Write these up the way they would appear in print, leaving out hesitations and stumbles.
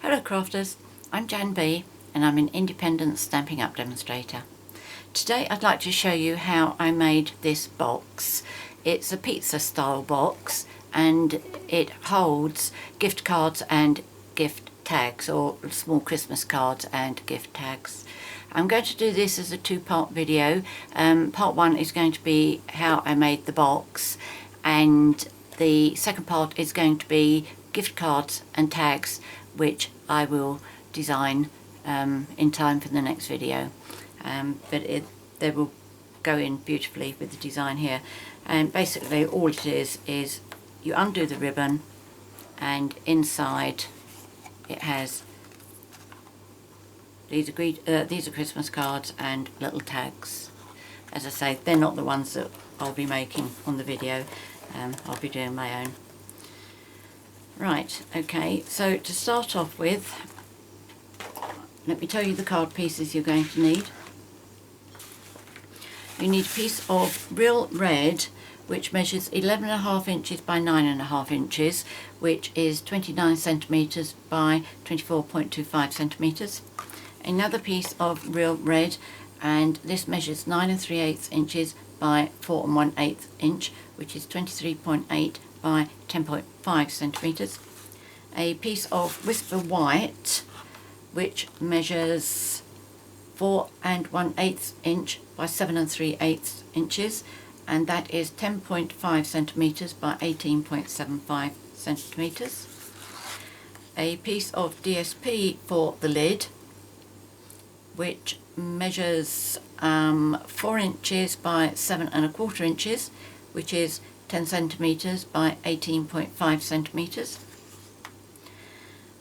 Hello crafters, I'm JanB and I'm an independent Stampin' Up demonstrator. Today I'd like to show you how I made this box. It's a pizza style box and it holds gift cards and gift tags, or small Christmas cards and gift tags. I'm going to do this as a two-part video. Part one is going to be how I made the box, and the second part is going to be gift cards and tags, which I will design in time for the next video. But they will go in beautifully with the design here. And basically all it is you undo the ribbon, and inside it has these are Christmas cards and little tags. As I say, they're not the ones that I'll be making on the video. I'll be doing my own. Right, okay, so to start off with, let me tell you the card pieces you're going to need. You need a piece of Real Red, which measures 11.5 inches by 9.5 inches, which is 29 centimetres by 24.25 centimetres. Another piece of Real Red, and this measures 9 3/8 inches by 4 1/8 inch, which is 23.8 by 10.5 centimetres. A piece of Whisper White, which measures 4 1/8 inch by 7 3/8 inches, and that is 10.5 centimetres by 18.75 centimetres. A piece of DSP for the lid, which measures 4 inches by 7 1/4 inches, which is 10 centimetres by 18.5 centimetres.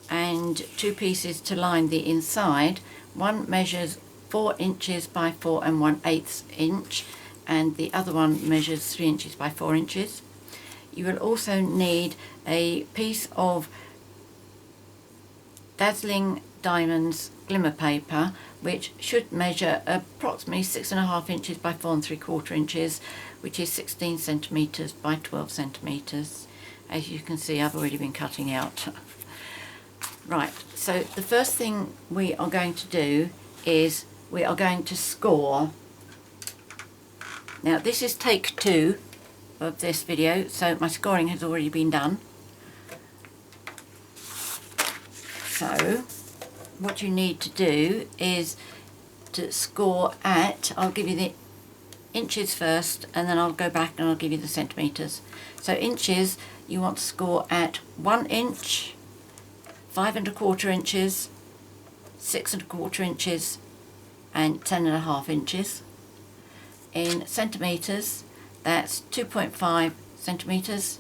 And two pieces to line the inside. One measures 4 inches by 4 1/8 inch, and the other one measures 3 inches by 4 inches. You will also need a piece of Dazzling Diamonds Glimmer paper, which should measure approximately 6.5 inches by 4 3/4 inches, which is 16 centimetres by 12 centimetres. As you can see, I've already been cutting out. Right, so the first thing we are going to do is we are going to score. Now this is take 2 of this video, so my scoring has already been done. So what you need to do is to score at, I'll give you the inches first and then I'll go back and I'll give you the centimetres. So inches, you want to score at 1 inch, 5 1/4 inches, 6 1/4 inches and 10.5 inches. In centimetres, that's 2.5 centimetres,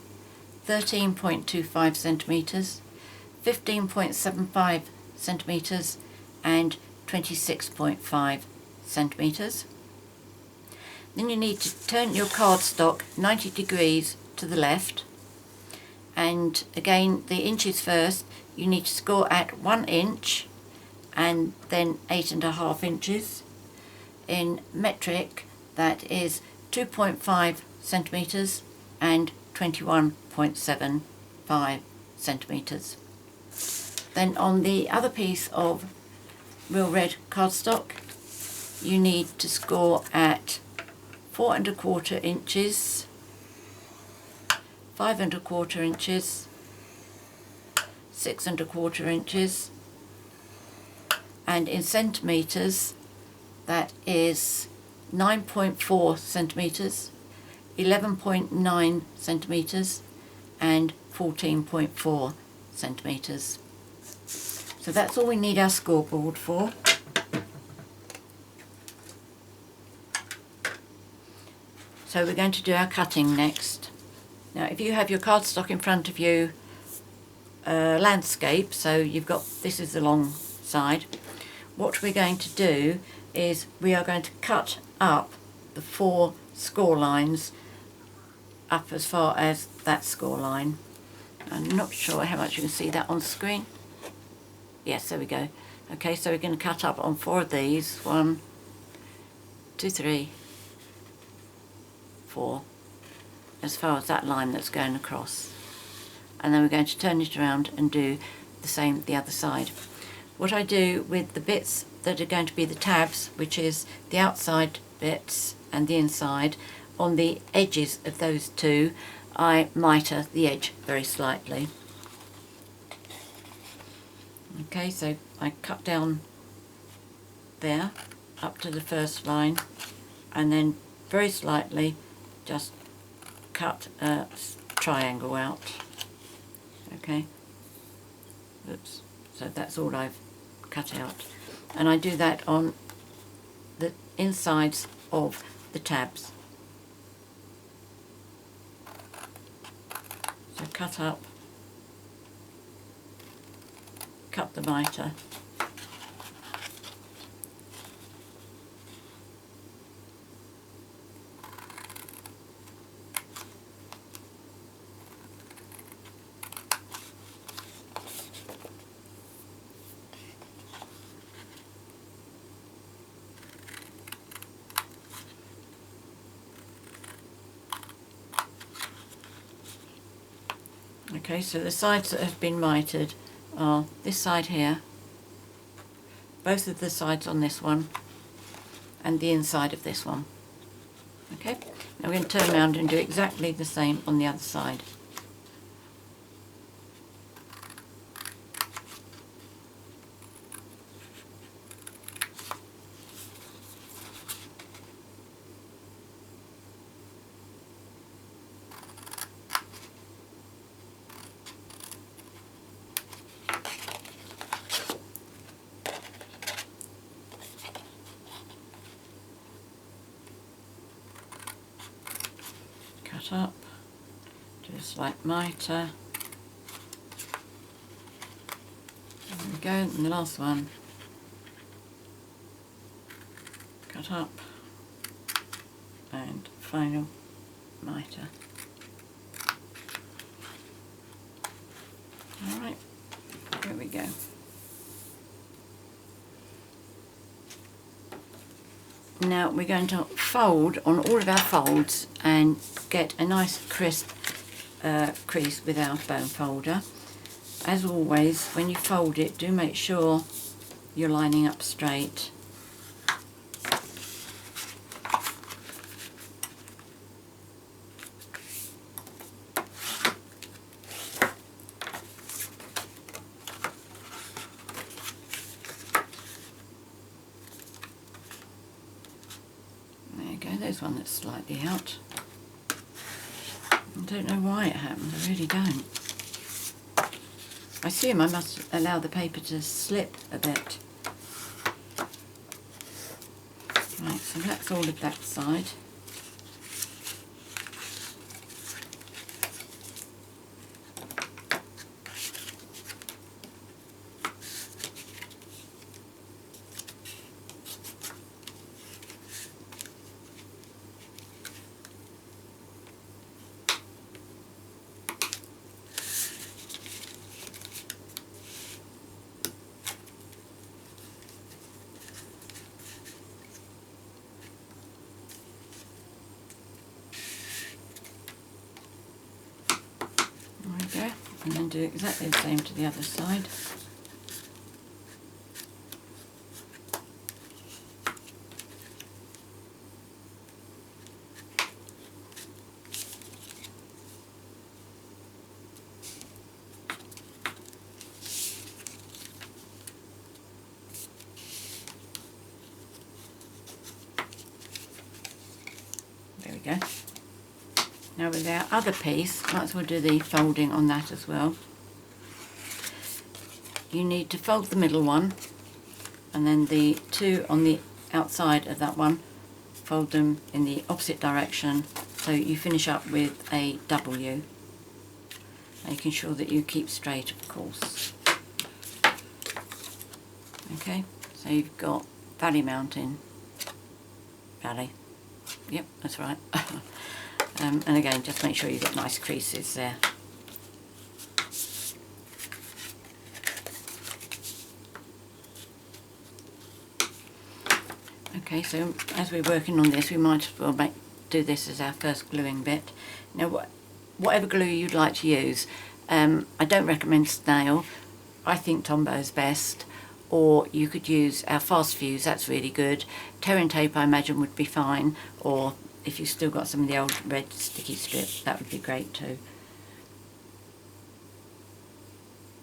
13.25 centimetres, 15.75 centimetres and 26.5 centimetres. Then you need to turn your cardstock 90 degrees to the left, and again the inches first. You need to score at 1 inch and then 8.5 inches. In metric, that is 2.5 centimetres and 21.75 centimetres. Then on the other piece of Real Red Cardstock, you need to score at 4 1/4 inches, 5 1/4 inches, 6 1/4 inches, and in centimetres that is 9.4 centimetres, 11.9 centimetres and 14.4 centimetres. So that's all we need our scoreboard for. So we're going to do our cutting next. Now if you have your cardstock in front of you, landscape, so you've got, this is the long side, what we're going to do is we are going to cut up the 4 score lines up as far as that score line. I'm not sure how much you can see that on screen. Yes, there we go. Okay, so we're going to cut up on 4 of these. 1, 2, 3, 4, as far as that line that's going across. And then we're going to turn it around and do the same the other side. What I do with the bits that are going to be the tabs, which is the outside bits and the inside, on the edges of those two, I mitre the edge very slightly. Okay, so I cut down there up to the first line, and then very slightly just cut a triangle out. Okay, oops, so that's all I've cut out, and I do that on the insides of the tabs. So cut up, cut the mitre, okay, so the sides that have been mitered are this side here, both of the sides on this one, and the inside of this one. Okay, now we're going to turn around and do exactly the same on the other side. Cut up, do a slight mitre, there we go, and the last one, cut up, and final mitre. Alright, there we go. Now we're going to fold on all of our folds and get a nice crisp crease with our bone folder. As always, when you fold it, do make sure you're lining up straight. There's one that's slightly out. I don't know why it happened, I really don't. I assume I must allow the paper to slip a bit. Right, so that's all of that side. And then do exactly the same to the other side. There we go. Now with our other piece, might as well do the folding on that as well. You need to fold the middle one, and then the two on the outside of that one, fold them in the opposite direction so you finish up with a W, making sure that you keep straight, of course. Okay, so you've got Valley Mountain, Valley, yep, that's right. And again, just make sure you've got nice creases there. Okay, so as we're working on this, we might as well do this as our first gluing bit. Now, whatever glue you'd like to use, I don't recommend snail. I think Tombow is best, or you could use our fast fuse, that's really good. Terran tape I imagine would be fine, or if you've still got some of the old red sticky strip, that would be great too.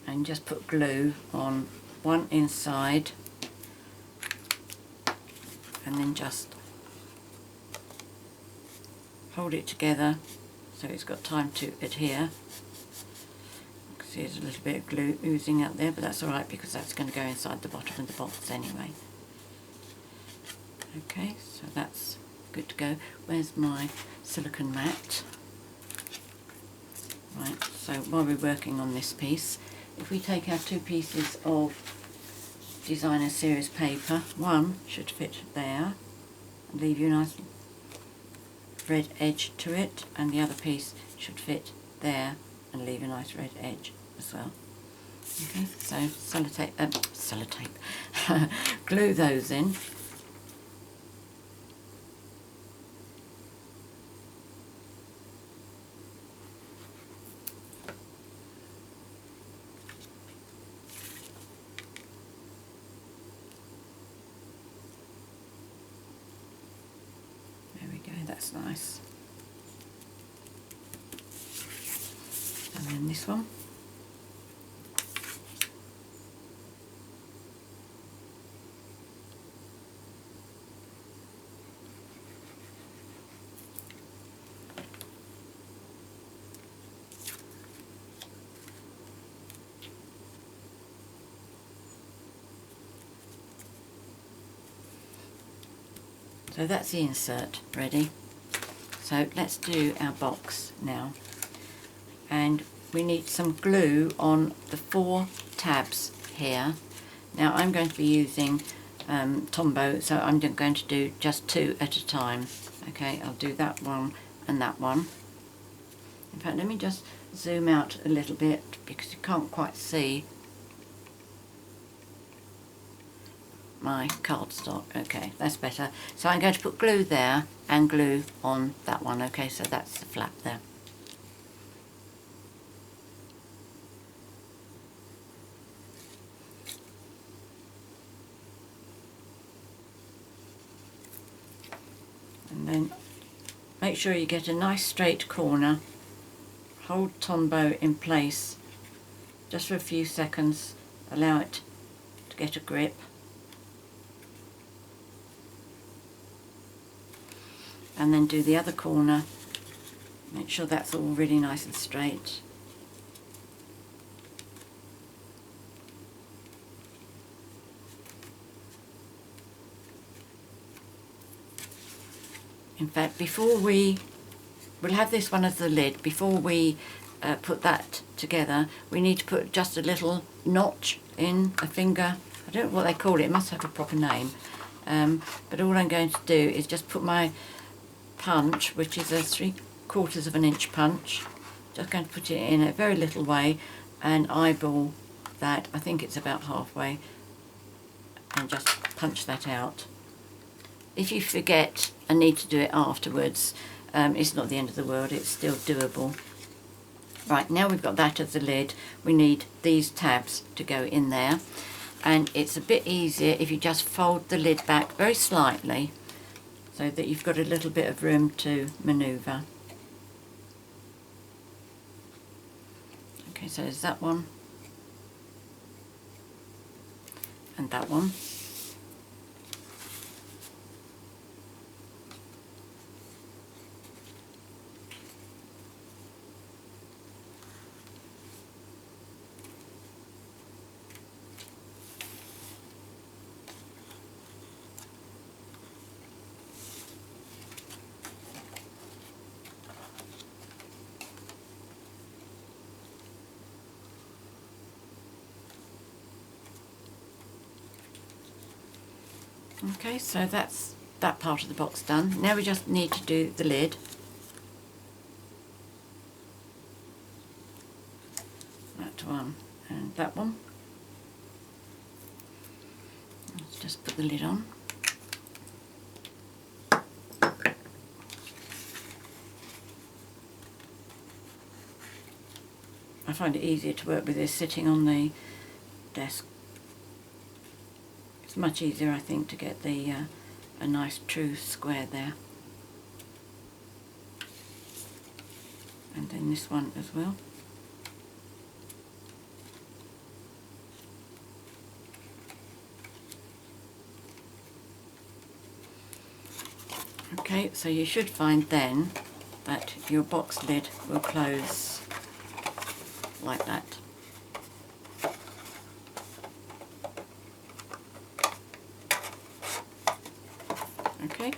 And just put glue on one inside, and then just hold it together so it's got time to adhere. See, there's a little bit of glue oozing out there, but that's alright because that's going to go inside the bottom of the box anyway. Okay, so that's good to go. Where's my silicone mat? Right, so while we're working on this piece, if we take our 2 pieces of designer series paper, one should fit there and leave you a nice red edge to it, and the other piece should fit there and leave a nice red edge as well. Okay, so sellotape, glue those in. There we go, that's nice. And then this one. So that's the insert ready. So let's do our box now. And we need some glue on the 4 tabs here. Now I'm going to be using Tombow, so I'm going to do just 2 at a time. Okay, I'll do that one and that one. In fact, let me just zoom out a little bit because you can't quite see my cardstock. Okay, that's better. So I'm going to put glue there and glue on that one. Okay, so that's the flap there. And then make sure you get a nice straight corner. Hold Tombow in place just for a few seconds. Allow it to get a grip. And then do the other corner. Make sure that's all really nice and straight. In fact, we'll have this one as the lid. Before we put that together, we need to put just a little notch in a finger. I don't know what they call it, it must have a proper name. But all I'm going to do is just put my punch, which is a 3/4 of an inch punch, just going to put it in a very little way and eyeball that. I think it's about halfway, and just punch that out. If you forget and need to do it afterwards, it's not the end of the world, it's still doable. Right, now we've got that as the lid, we need these tabs to go in there, and it's a bit easier if you just fold the lid back very slightly so that you've got a little bit of room to manoeuvre. Okay, so there's that one and that one. Okay, so that's that part of the box done. Now we just need to do the lid. That one and that one. Let's just put the lid on. I find it easier to work with this sitting on the desk. It's much easier, I think, to get the a nice true square there. And then this one as well. Okay, so you should find then that your box lid will close like that. Okay,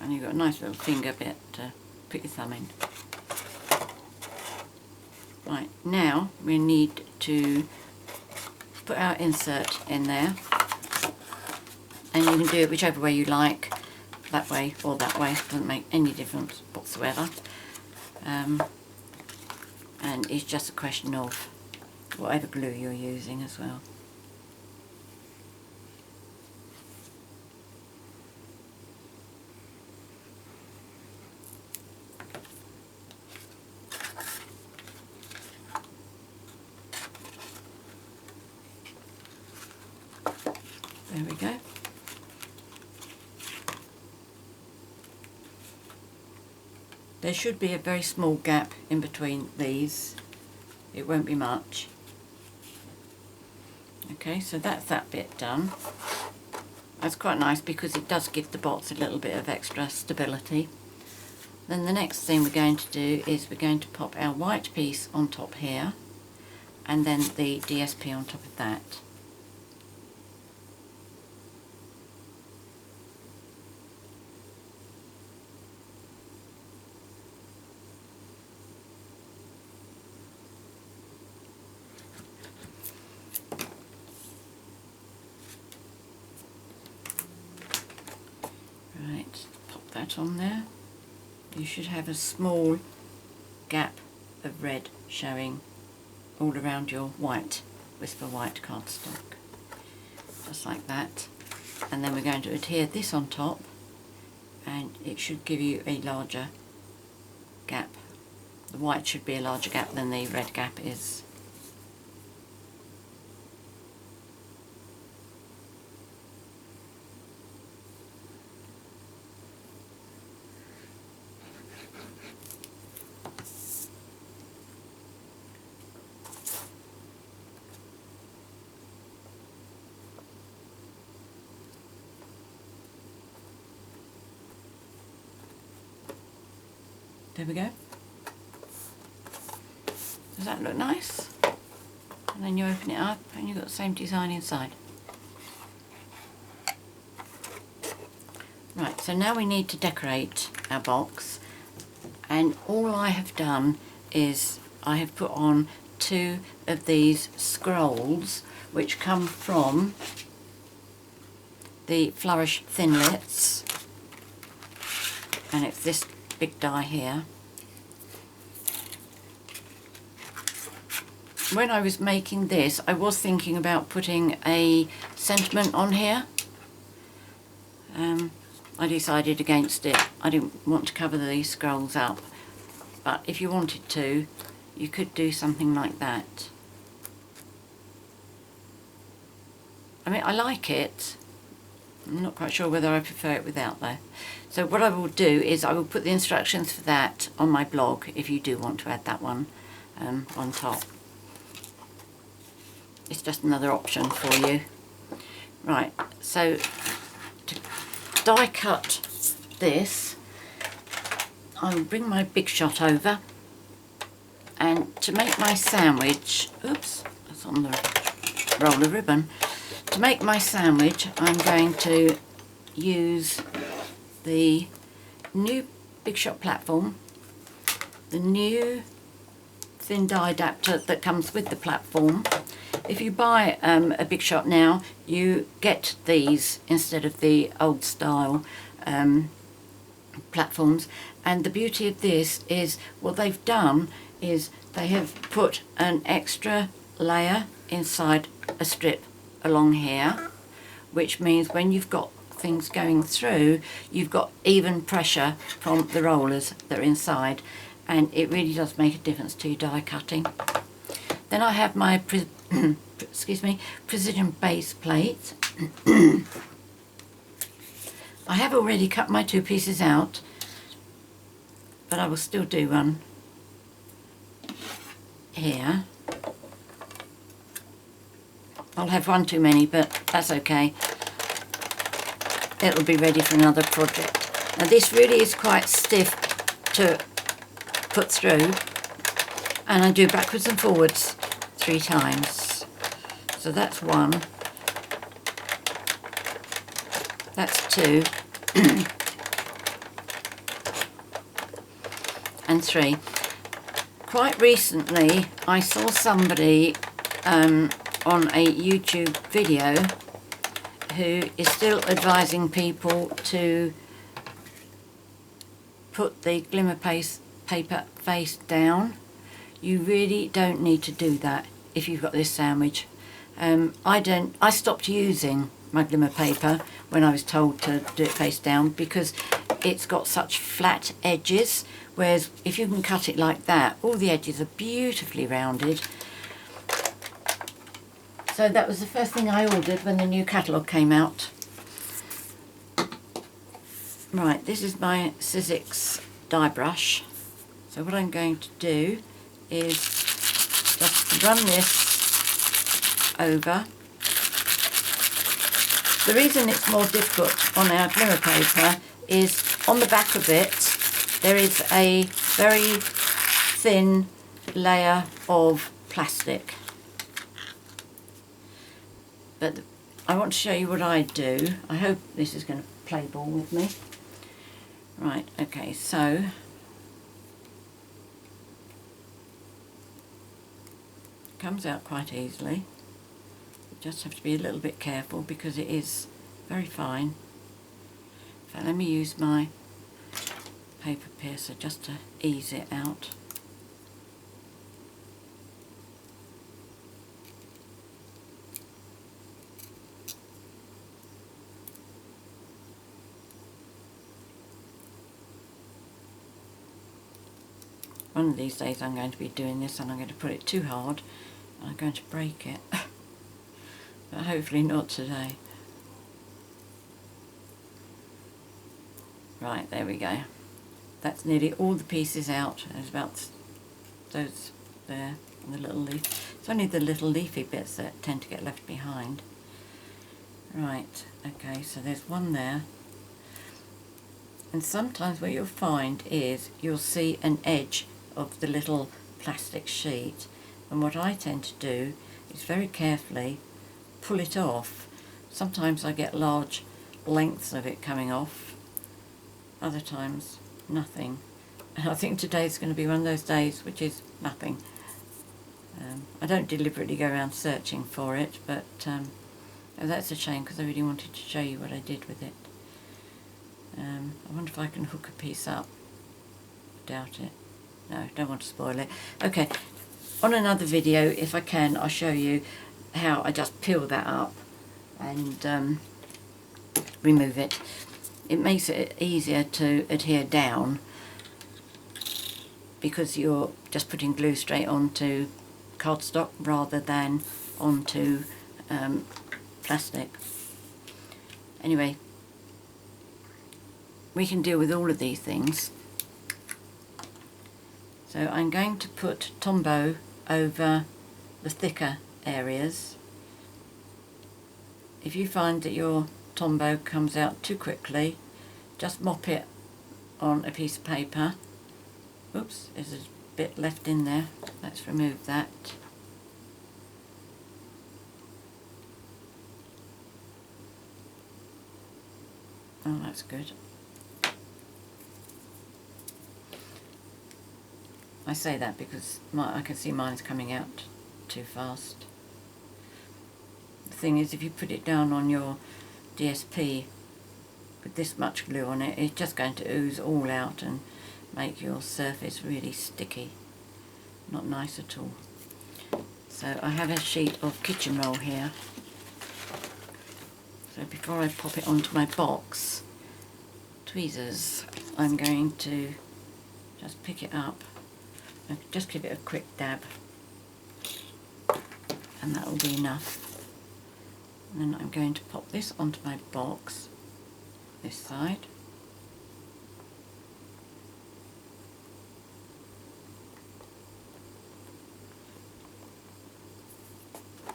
and you've got a nice little finger bit to put your thumb in. Right, now we need to put our insert in there, and you can do it whichever way you like, that way or that way, doesn't make any difference whatsoever. And it's just a question of whatever glue you're using as well. There we go. There should be a very small gap in between these. It won't be much. Okay, so that's that bit done. That's quite nice because it does give the box a little bit of extra stability. Then the next thing we're going to do is we're going to pop our white piece on top here, and then the DSP on top of that. Right, pop that on there. You should have a small gap of red showing all around your white Whisper White cardstock. Just like that. And then we're going to adhere this on top, and it should give you a larger gap. The white should be a larger gap than the red gap is. There we go. Does that look nice? And then you open it up and you've got the same design inside. Right, so now we need to decorate our box, and all I have done is I have put on 2 of these scrolls which come from the Flourish Thinlits, and it's this big die here. When I was making this, I was thinking about putting a sentiment on here. I decided against it. I didn't want to cover these scrolls up, but if you wanted to, you could do something like that. I mean, I like it. I'm not quite sure whether I prefer it without though. So what I will do is I will put the instructions for that on my blog if you do want to add that one on top. It's just another option for you. Right, so to die cut this, I will bring my Big Shot over, and to make my sandwich, oops, that's on the roll of ribbon. To make my sandwich, I'm going to use the new Big Shot platform, the new thin die adapter that comes with the platform. If you buy a Big Shot now, you get these instead of the old style platforms, and the beauty of this is what they've done is they have put an extra layer inside a strip along here, which means when you've got things going through, you've got even pressure from the rollers that are inside, and it really does make a difference to your die cutting. Then I have my excuse me, precision base plate. I have already cut my 2 pieces out, but I will still do one here. I'll have one too many, but that's okay. It'll be ready for another project. Now this really is quite stiff to put through, and I do backwards and forwards 3 times. So that's 1, that's 2, and 3. Quite recently I saw somebody on a YouTube video who is still advising people to put the glimmer paper face down. You really don't need to do that if you've got this sandwich. I stopped using my glimmer paper when I was told to do it face down because it's got such flat edges, whereas if you can cut it like that, all the edges are beautifully rounded. So that was the first thing I ordered when the new catalogue came out. Right, this is my Sizzix die brush. So what I'm going to do is just run this over. The reason it's more difficult on our glimmer paper is on the back of it there is a very thin layer of plastic. But I want to show you what I do. I hope this is going to play ball with me. Right, okay, so it comes out quite easily. You just have to be a little bit careful because it is very fine. In fact, let me use my paper piercer just to ease it out. One of these days I'm going to be doing this and I'm going to put it too hard and I'm going to break it. But hopefully not today. Right, there we go. That's nearly all the pieces out. There's about those there and the little leaf. It's only the little leafy bits that tend to get left behind. Right, okay, so there's one there. And sometimes what you'll find is you'll see an edge of the little plastic sheet, and what I tend to do is very carefully pull it off. Sometimes I get large lengths of it coming off, other times nothing. And I think today's going to be one of those days which is nothing. I don't deliberately go around searching for it, but oh, that's a shame because I really wanted to show you what I did with it. I wonder if I can hook a piece up. Doubt it. No, don't want to spoil it. Okay, on another video, if I can, I'll show you how I just peel that up and remove it. It makes it easier to adhere down because you're just putting glue straight onto cardstock rather than onto plastic. Anyway, we can deal with all of these things. So I'm going to put Tombow over the thicker areas. If you find that your Tombow comes out too quickly, just mop it on a piece of paper. Oops, there's a bit left in there. Let's remove that. Oh, that's good. I say that because I can see mine's coming out too fast. The thing is, if you put it down on your DSP with this much glue on it, it's just going to ooze all out and make your surface really sticky. Not nice at all. So I have a sheet of kitchen roll here. So before I pop it onto my box, tweezers, I'm going to just pick it up. Just give it a quick dab. and that will be enough. And then I'm going to pop this onto my box, this side.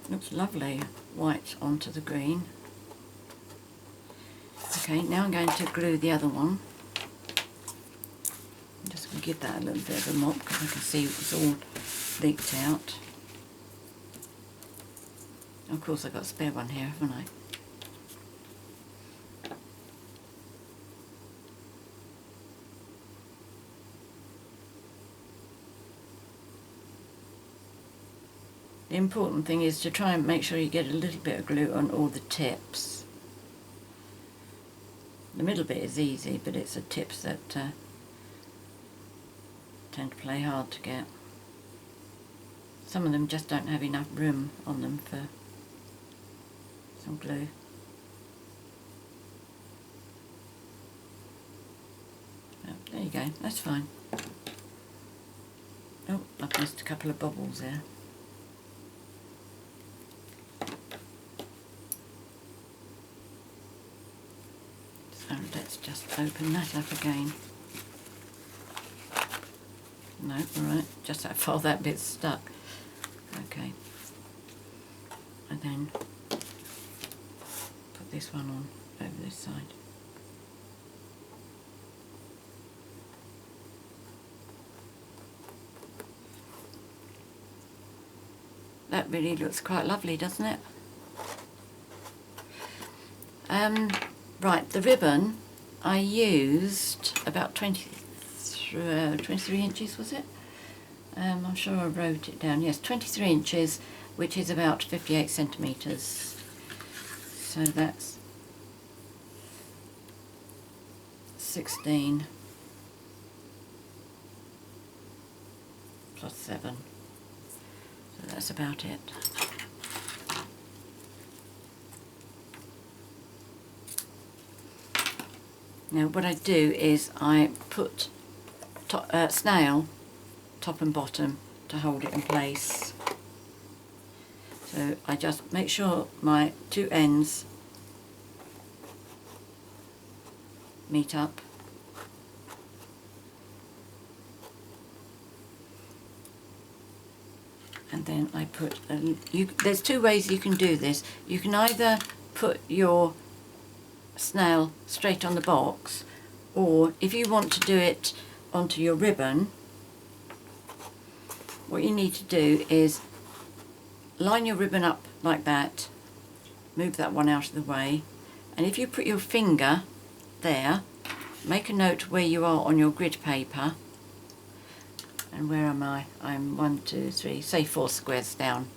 Looks lovely, white onto the green. Okay, now I'm going to glue the other one. I'm just going to give that a little bit of a mop because I can see it's all leaked out. Of course I've got a spare one here, haven't I? The important thing is to try and make sure you get a little bit of glue on all the tips. The middle bit is easy, but it's the tips that tend to play hard to get. Some of them just don't have enough room on them for some glue. Oh, there you go, that's fine. Oh, I've missed a couple of bubbles there. So let's just open that up again. No, alright, just that far that bit's stuck. Okay. And then put this one on over this side. That really looks quite lovely, doesn't it? Right, the ribbon, I used about 23 inches, was it? I'm sure I wrote it down. Yes, 23 inches, which is about 58 centimetres. So that's 16 plus 7. So that's about it. Now what I do is I put snail top and bottom to hold it in place. So I just make sure my two ends meet up. And then I put, there's two ways you can do this. You can either put your snail straight on the box, or if you want to do it onto your ribbon, what you need to do is line your ribbon up like that, move that one out of the way, and if you put your finger there, make a note where you are on your grid paper. And where am I? I'm 1, 2, 3, say 4 squares down.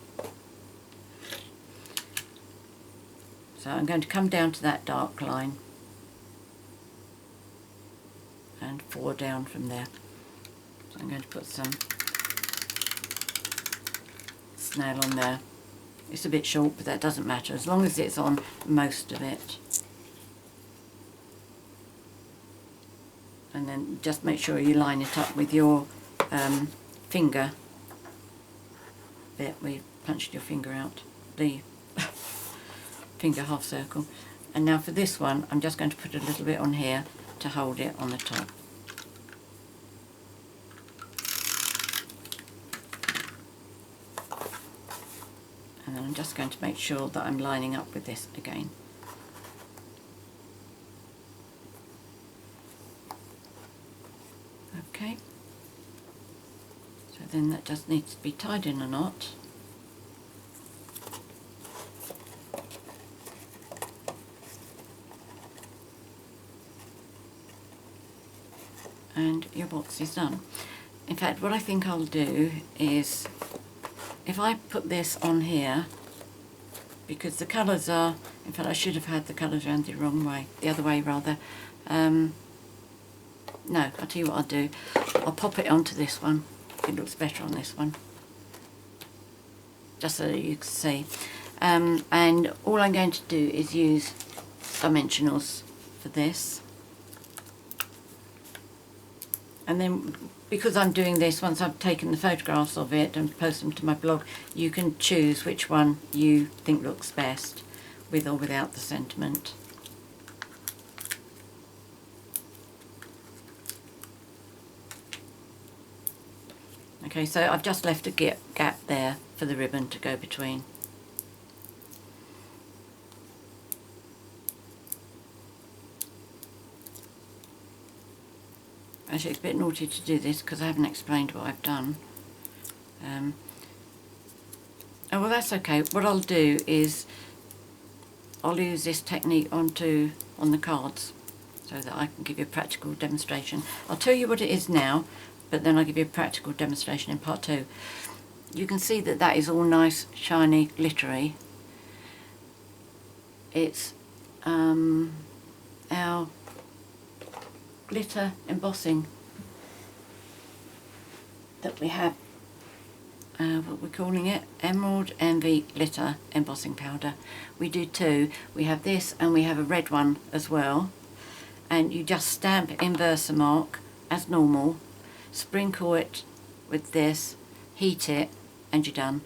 So I'm going to come down to that dark line and 4 down from there. So I'm going to put some snail on there. It's a bit short, but that doesn't matter as long as it's on most of it. And then just make sure you line it up with your finger bit where you punched your finger out, the finger half circle. And now for this one I'm just going to put a little bit on here to hold it on the top. And then I'm just going to make sure that I'm lining up with this again. Okay. So then that just needs to be tied in a knot. And your box is done. In fact, what I think I'll do is, if I put this on here, because the colours are, in fact I should have had the colours around the wrong way, the other way rather. No, I'll tell you what I'll do. I'll pop it onto this one. It looks better on this one. Just so that you can see. And all I'm going to do is use dimensionals for this. And then because I'm doing this, once I've taken the photographs of it and post them to my blog, you can choose which one you think looks best, with or without the sentiment. Okay, so I've just left a gap there for the ribbon to go between. Actually, it's a bit naughty to do this because I haven't explained what I've done. Oh, well, that's okay. What I'll do is I'll use this technique on the cards so that I can give you a practical demonstration. I'll tell you what it is now, but then I'll give you a practical demonstration in part 2. You can see that that is all nice, shiny, glittery. It's our glitter embossing that we have, what we're calling it, Emerald Envy Glitter Embossing Powder. We do 2. We have this and we have a red one as well. And you just stamp in Versamark as normal, sprinkle it with this, heat it, and you're done.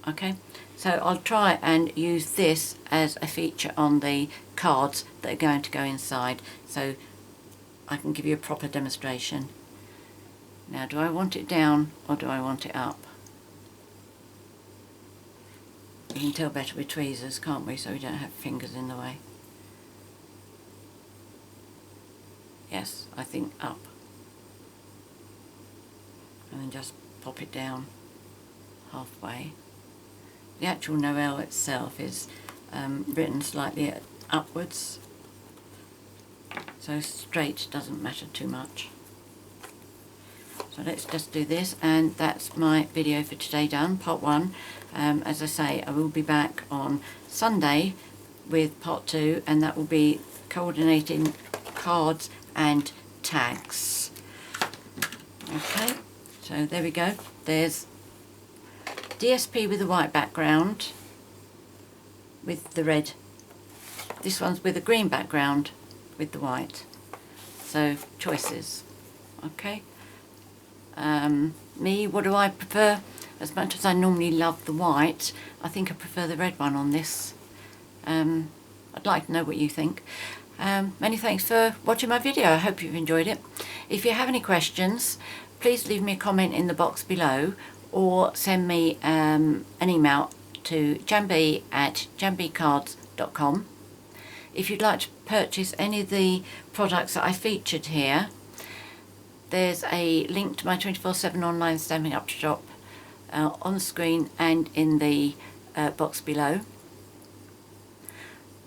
Okay, so I'll try and use this as a feature on the cards that are going to go inside, so I can give you a proper demonstration. Now, do I want it down or do I want it up? We can tell better with tweezers, can't we, so we don't have fingers in the way. Yes, I think up. And then just pop it down halfway. The actual Noel itself is written slightly upwards, so straight doesn't matter too much. So let's just do this, and that's my video for today done, part 1. As I say, I will be back on Sunday with part 2, and that will be coordinating cards and tags. Okay, so there we go. There's DSP with a white background with the red. This one's with a green background with the white. So choices. Okay. Me, what do I prefer? As much as I normally love the white, I think I prefer the red one on this. I'd like to know what you think. Many thanks for watching my video. I hope you've enjoyed it. If you have any questions, please leave me a comment in the box below, or send me an email to janb@janbcards.com. If you'd like to purchase any of the products that I featured here, there's a link to my 24/7 online Stampin' Up shop on the screen and in the box below.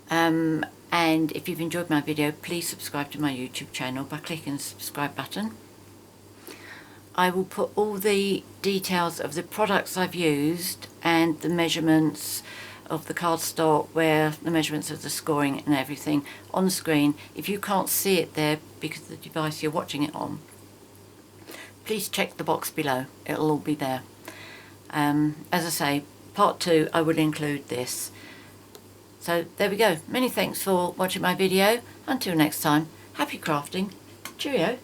And if you've enjoyed my video, please subscribe to my YouTube channel by clicking the subscribe button. I will put all the details of the products I've used and the measurements of the cardstock, where the measurements of the scoring and everything on the screen. If you can't see it there because of the device you're watching it on, please check the box below. It'll all be there. As I say, part 2 I will include this. So there we go. Many thanks for watching my video. Until next time, happy crafting. Cheerio.